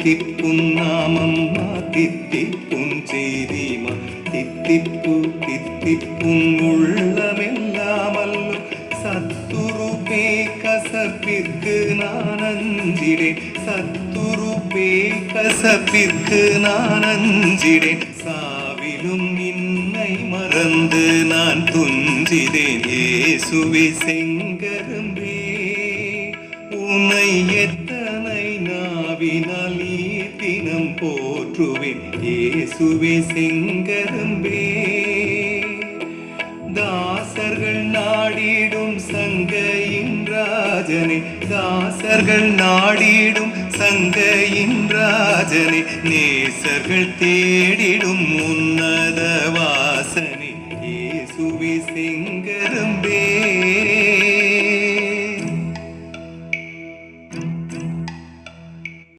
தித்திப்பும் நாமம்மா தித்திப்பும் செய்திமா தித்திப்பு தித்திப்பும் உள்ளமெல்லாமல்லோ சத்துருபே கசப்பிற்கு நான் அஞ்சிடேன் சத்துருபே கசப்பிற்கு நான் அஞ்சிடேன் சாவிலும் இன்னை மறந்து நான் துஞ்சிதேன் இயேசுவே செங்கரும்பே உன்னை எத்தனை நாவினால் தினம் போற்றுவேன் இயேசுவே செங்கரும்பே தாசர்கள் நாடிடும் சங்கையின் ராஜனே தாசர்கள் நாடிடும் சங்கையின் ராஜனே நேசர்கள் தேடிடும் உன்னத வாசனே இயேசுவே செங்க